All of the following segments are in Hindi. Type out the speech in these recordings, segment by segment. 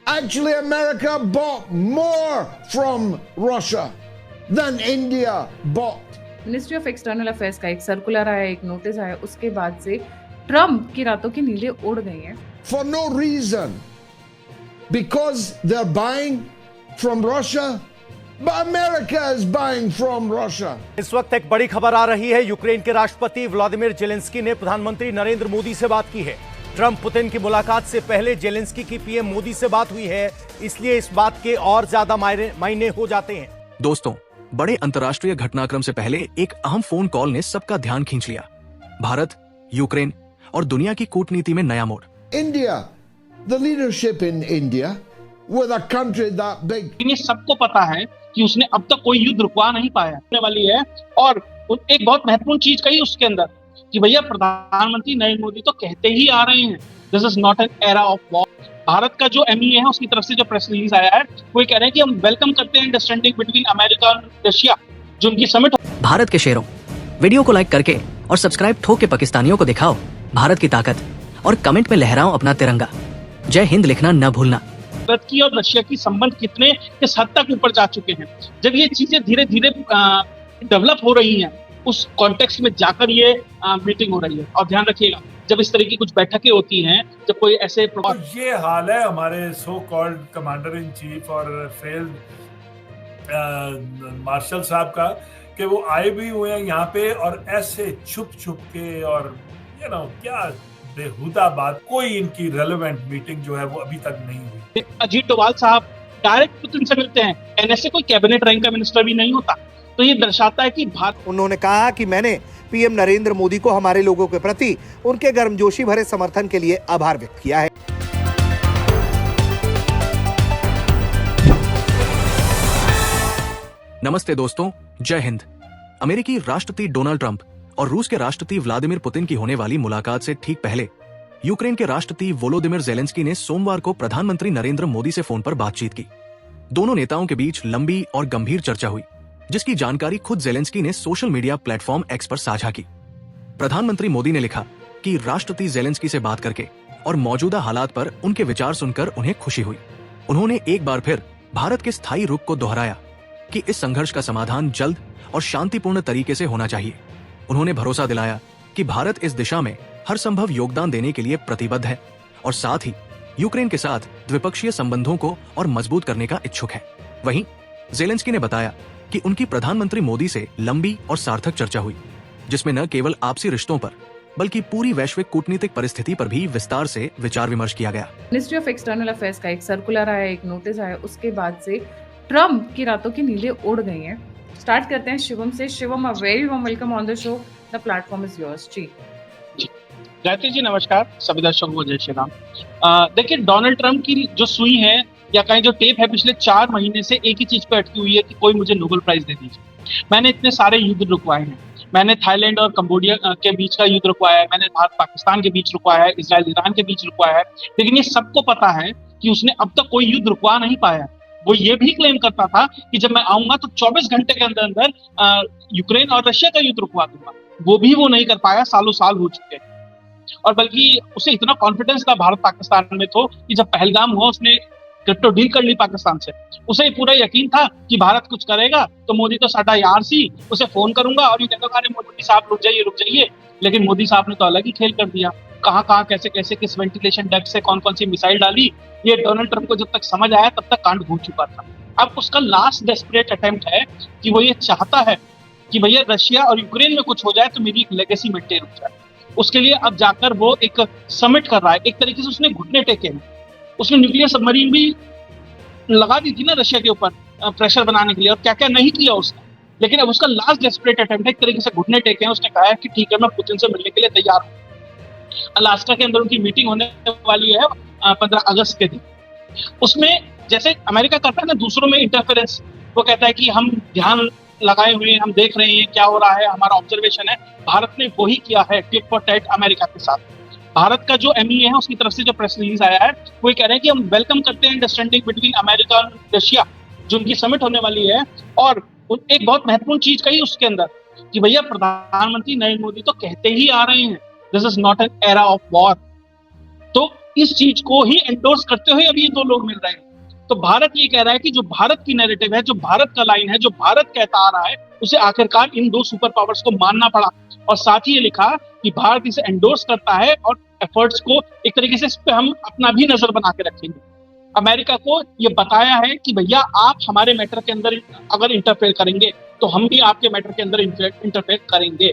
Actually, America bought more from Russia than India bought. Ministry of external affairs का एक सर्कुलर आया, एक नोटिस आया, उसके बाद से ट्रम्प की रातों की नींदें उड़ गई हैं। For no reason. Because they're buying from Russia, but America is buying from Russia. इस वक्त एक बड़ी खबर आ रही है। यूक्रेन के राष्ट्रपति व्लादिमीर जेलेंस्की ने प्रधानमंत्री नरेंद्र मोदी से बात की है। ट्रंप पुतिन की मुलाकात से पहले जेलेंस्की की पीएम मोदी से बात हुई है, इसलिए इस बात के और ज्यादा मायने हो जाते हैं। दोस्तों, बड़े अंतर्राष्ट्रीय घटनाक्रम से पहले एक अहम फोन कॉल ने सबका ध्यान खींच लिया। भारत, यूक्रेन और दुनिया की कूटनीति में नया मोड़। India, the leadership in India, with a country that big. ये सबको पता है कि उसने अब तक कोई युद्ध रुकवा नहीं पाया होने वाली है। और एक बहुत महत्वपूर्ण चीज कही उसके अंदर कि भैया प्रधानमंत्री नरेंद्र मोदी तो कहते ही आ रहे हैं, this is not an era of war. Bharat का जो MEA है उसकी तरफ से जो प्रेस रिलीज आया है वो कह रहे हैं कि हम वेलकम करते हैं अंडरस्टैंडिंग बिटवीन अमेरिका और रशिया, जो उनकी समिट। भारत के शेरों, वीडियो को लाइक करके और सब्सक्राइब ठोक के पाकिस्तानियों को दिखाओ भारत की ताकत और कमेंट में लहराओ अपना तिरंगा। जय हिंद लिखना न भूलना। भारत की और रशिया की संबंध कितने किस हद तक ऊपर जा चुके हैं, जब ये चीजें धीरे धीरे डेवलप हो रही हैं, उस कॉन्टेक्स्ट में जाकर ये मीटिंग हो रही है। और ध्यान रखिएगा, जब इस तरह की कुछ बैठकें होती हैं, जब कोई ऐसे और ये हाल है हमारे so called commander in chief और फेल्ड मार्शल साहब का, कि वो आए भी हुए हैं यहाँ पे और ऐसे छुप के और क्या बेहुदा बात, कोई इनकी रेलेवेंट मीटिंग जो है वो अभी तक नहीं हुई। अजीत डोभाल साहब डायरेक्ट पुतिन से मिलते हैं, NSA कोई कैबिनेट रैंक का मिनिस्टर भी नहीं होता। तो ये दर्शाता है कि भारत। उन्होंने कहा कि मैंने पीएम नरेंद्र मोदी को हमारे लोगों के प्रति उनके गर्मजोशी भरे समर्थन के लिए आभार व्यक्त किया है। नमस्ते दोस्तों, जय हिंद। अमेरिकी राष्ट्रपति डोनाल्ड ट्रंप और रूस के राष्ट्रपति व्लादिमीर पुतिन की होने वाली मुलाकात से ठीक पहले यूक्रेन के राष्ट्रपति वोलोदिमीर जेलेंस्की ने सोमवार को प्रधानमंत्री नरेंद्र मोदी से फोन पर बातचीत की। दोनों नेताओं के बीच लंबी और गंभीर चर्चा हुई, जिसकी जानकारी खुद जेलेंस्की ने सोशल मीडिया प्लेटफॉर्म एक्स पर साझा की। प्रधानमंत्री मोदी ने लिखा कि राष्ट्रपति जेलेंस्की से बात करके और मौजूदा हालात पर उनके विचार सुनकर उन्हें खुशी हुई। उन्होंने एक बार फिर भारत के स्थायी रुख को दोहराया कि इस संघर्ष का समाधान जल्द और शांतिपूर्ण तरीके से होना चाहिए। उन्होंने भरोसा दिलाया कि भारत इस दिशा में हर संभव योगदान देने के लिए प्रतिबद्ध है और साथ ही यूक्रेन के साथ द्विपक्षीय संबंधों को और मजबूत करने का इच्छुक है। वहीं जेलेंस्की ने बताया कि उनकी प्रधानमंत्री मोदी से लंबी और सार्थक चर्चा हुई, जिसमें न केवल आपसी रिश्तों पर बल्कि पूरी वैश्विक कूटनीतिक परिस्थिति पर भी विस्तार से विचार विमर्श किया गया। मिनिस्ट्री ऑफ एक्सटर्नल अफेयर्स का एक सर्कुलर आया, एक नोटिस आया, उसके बाद से ट्रम्प की रातों की नींदें उड़ गई हैं। स्टार्ट करते हैं शिवम से। Shivam, a very warm welcome on the show, the platform is yours. जी गायत्री जी नमस्कार, सभी दर्शकों को जय श्री राम। देखिए, डोनाल्ड ट्रंप की जो सुई है या कहीं जो टेप है पिछले 4 महीने से एक ही चीज पे अटकी हुई है कि कोई मुझे नोबेल प्राइज दे दीजिए। मैंने इतने सारे युद्ध रुकवाए हैं, मैंने थाईलैंड और कंबोडिया के बीच का युद्ध रुकवाया है, मैंने भारत पाकिस्तान के बीच रुकवाया है, इजराइल ईरान के बीच रुकवाया है, लेकिन ये सबको पता है कि उसने अब तक कोई युद्ध रुकवा नहीं पाया। वो ये भी क्लेम करता था कि जब मैं आऊंगा तो 24 घंटे के अंदर अंदर यूक्रेन और रशिया का युद्ध रुकवा दूंगा। वो भी वो नहीं कर पाया, सालों साल हो चुके हैं। और बल्कि उसे इतना कॉन्फिडेंस था भारत पाकिस्तान में तो कि जब पहलगाम हुआ उसने क्रिप्टो डील कर ली पाकिस्तान से। उसे पूरा यकीन था कि भारत कुछ करेगा तो मोदी तो साडा यार सी, उसे फोन करूंगा और ये कहूंगा अरे मोदी साहब रुक जाइए। लेकिन मोदी साहब ने तो अलग ही खेल कर दिया। कहाँ कैसे किस वेंटिलेशन डक्ट से कौन सी मिसाइल डाली, ये डोनाल्ड ट्रंप को जब तक समझ आया तब तक कांड हो चुका था। अब उसका लास्ट डेस्परेट अटेम्प्ट है कि वो ये चाहता है कि भैया रशिया और यूक्रेन में कुछ हो जाए तो मेरी एक लेगेसी मेंटेन हो जाए। उसके लिए अब जाकर वो एक समिट कर रहा है। एक तरीके से उसने घुटने टेके हैं। उसने न्यूक्लियर सबमरीन भी लगा दी थी ना रशिया के ऊपर प्रेशर बनाने के लिए, और क्या क्या नहीं किया उसने। लेकिन अब उसका लास्ट डेस्परेट अटेम्प्ट है, एक तरीके से घुटने टेके हैं। उसने कहा है कि ठीक है, मैं पुतिन से मिलने के लिए तैयार हूँ। अलास्का के अंदर उनकी मीटिंग होने वाली है 15 अगस्त के दिन। उसमें जैसे अमेरिका करता है ना दूसरों में इंटरफेरेंस, वो कहता है कि हम ध्यान लगाए हुए हैं, हम देख रहे हैं क्या हो रहा है, हमारा ऑब्जर्वेशन है। भारत ने वही किया है टिट फॉर टैट अमेरिका के साथ। भारत का जो MEA है उसकी तरफ से जो प्रेस रिलीज आया है वो कह रहे हैं कि हम वेलकम करते हैं अंडरस्टैंडिंग बिटवीन अमेरिका और रशिया, जो उनकी समिट होने वाली है। और एक बहुत महत्वपूर्ण चीज कही उसके अंदर कि भैया प्रधानमंत्री नरेंद्र मोदी तो कहते ही आ रहे हैं, this is not an era of war. तो इस चीज को ही एंडोर्स करते हुए अभी ये दो लोग मिल रहे हैं। तो भारत ये कह रहा है कि जो भारत की नैरेटिव है, जो भारत का लाइन है, जो भारत कहता आ रहा है, उसे आखिरकार इन दो सुपर पावर्स को मानना पड़ा। और साथ ही ये लिखा कि भारत इसे एंडोर्स करता है और एफर्ट्स को एक तरीके से इस पे हम अपना भी नजर बना के रखेंगे। अमेरिका को ये बताया है कि भैया आप हमारे मैटर के अंदर अगर इंटरफेयर करेंगे तो हम भी आपके मैटर के अंदर इंटरफेयर करेंगे।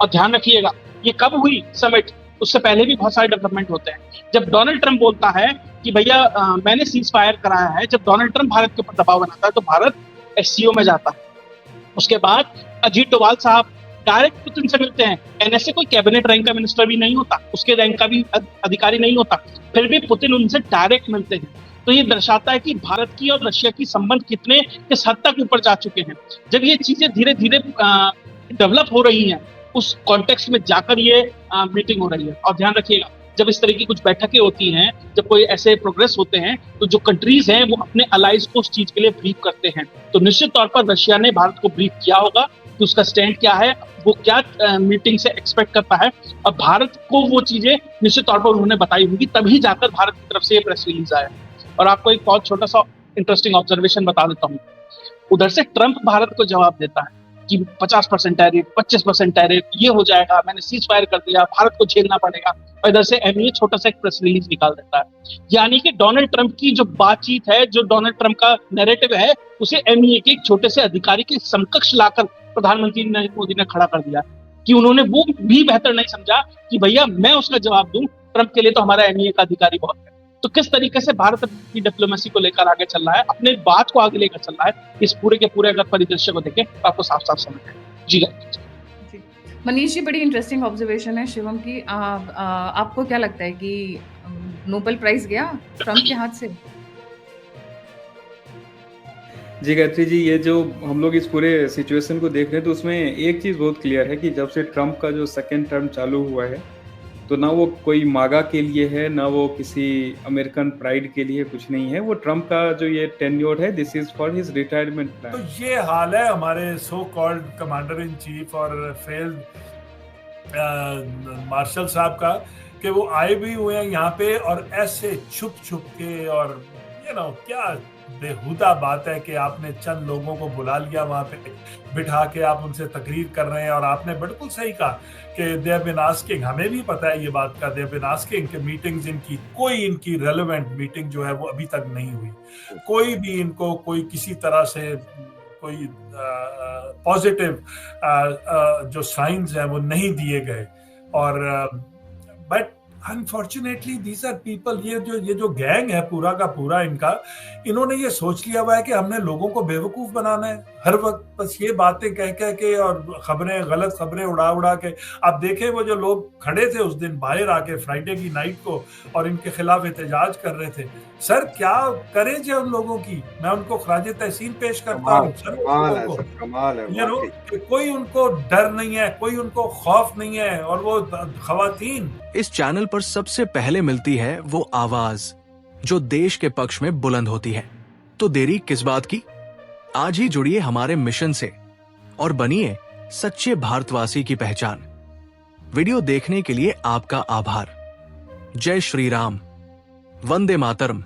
और ध्यान रखिएगा, ये कब हुई समिट, उससे पहले भी बहुत सारे डेवलपमेंट होते हैं। जब डोनाल्ड ट्रंप बोलता है कि भैया मैंने सीज फायर कराया है, जब डोनाल्ड ट्रंप भारत के ऊपर दबाव बनाता है तो भारत एससीओ में जाता है। उसके बाद अजीत डोभाल साहब डायरेक्ट पुतिन से मिलते हैं। एनएसए कोई कैबिनेट रैंक का मिनिस्टर भी नहीं होता, उसके रैंक का भी अधिकारी नहीं होता, फिर भी पुतिन उनसे डायरेक्ट मिलते हैं। तो ये दर्शाता है कि भारत की और रशिया की संबंध किस हद तक ऊपर जा चुके हैं। जब ये चीजें धीरे धीरे डेवलप हो रही हैं, उस कॉन्टेक्स्ट में जाकर ये मीटिंग हो रही है। और ध्यान रखिएगा, जब इस तरह की कुछ बैठकें होती हैं, जब कोई ऐसे प्रोग्रेस होते हैं, तो जो कंट्रीज हैं वो अपने अलाइज को उस चीज के लिए ब्रीफ करते हैं। तो निश्चित तौर पर रशिया ने भारत को ब्रीफ किया होगा कि उसका स्टैंड क्या है, वो क्या मीटिंग से एक्सपेक्ट करता है, और भारत को वो चीजें निश्चित तौर पर उन्होंने बताई होंगी, तभी जाकर भारत की तरफ से ये प्रेस रिलीज आया। और आपको एक बहुत छोटा सा इंटरेस्टिंग ऑब्जर्वेशन बता देता हूँ। उधर से ट्रंप भारत को जवाब देता है कि 50% टैरिफ, 25% टैरिफ, ये हो जाएगा, मैंने सीज फायर कर दिया, भारत को झेलना पड़ेगा। और इधर से एमईए छोटा सा एक प्रेस रिलीज निकाल देता है। यानी कि डोनाल्ड ट्रंप की जो बातचीत है, जो डोनाल्ड ट्रंप का नैरेटिव है, उसे एमईए के एक छोटे से अधिकारी के समकक्ष लाकर प्रधानमंत्री नरेंद्र मोदी ने खड़ा कर दिया कि उन्होंने वो भी बेहतर नहीं समझा कि भैया मैं उसका जवाब दूं, ट्रंप के लिए तो हमारा एमईए का अधिकारी बहुत है। तो किस तरीके से भारत अपनी डिप्लोमेसी को लेकर आगे चल रहा है, अपने बात को आगे लेकर चल रहा है, इस पूरे के पूरे अगर परिदृश्य को देखें तो आपको साफ साफ समझ आए। जी मनीष जी, बड़ी इंटरेस्टिंग ऑब्जर्वेशन है शिवम की। आपको क्या लगता है कि नोबेल प्राइज गया ट्रंप के हाथ से? जी गायत्री जी, ये जो हम लोग इस पूरे सिचुएशन को देख रहे हैं तो उसमें एक चीज़ बहुत क्लियर है कि जब से ट्रंप का जो सेकेंड टर्म चालू हुआ है, तो ना वो कोई मागा के लिए है, ना वो किसी अमेरिकन प्राइड के लिए, कुछ नहीं है। वो ट्रंप का जो ये टेन्योर है, this is for his retirement plan. तो ये हाल है हमारे so called commander in chief और फेल्ड मार्शल साहब का, कि वो आए भी हुए हैं यहाँ पे और ऐसे छुप छुप के, और क्या बेहुदा बात है कि आपने चंद लोगों को बुला लिया वहां पे बिठा के, आप उनसे तकरीर कर रहे हैं। और आपने बिल्कुल सही कहा कि दे हैव बीन आस्किंग, हमें भी पता है ये बात का, दे हैव बीन आस्किंग कि मीटिंग्स इनकी रेलेवेंट मीटिंग जो है वो अभी तक नहीं हुई। कोई भी इनको कोई किसी तरह से कोई पॉजिटिव जो साइंस हैं वो नहीं दिए गए। और but unfortunately these are people, ये जो गैंग है पूरा का पूरा इन्होंने ये सोच लिया हुआ है कि हमने लोगों को बेवकूफ बनाना है हर वक्त, बस ये बातें कह के और गलत खबरें उड़ा के। आप देखें वो जो लोग खड़े थे उस दिन बाहर आके फ्राइडे की नाइट को और इनके खिलाफ एहतजाज कर रहे थे, सर क्या करें जो उन लोगों की, मैं उनको खराजे तहसीन पेश करता हूँ सर। कोई उनको डर नहीं है, कोई उनको खौफ नहीं है। और वो खवातीन, इस चैनल पर सबसे पहले मिलती है वो आवाज जो देश के पक्ष में बुलंद होती है। तो देरी किस बात की, आज ही जुड़िए हमारे मिशन से और बनिए सच्चे भारतवासी की पहचान। वीडियो देखने के लिए आपका आभार। जय श्री राम, वंदे मातरम।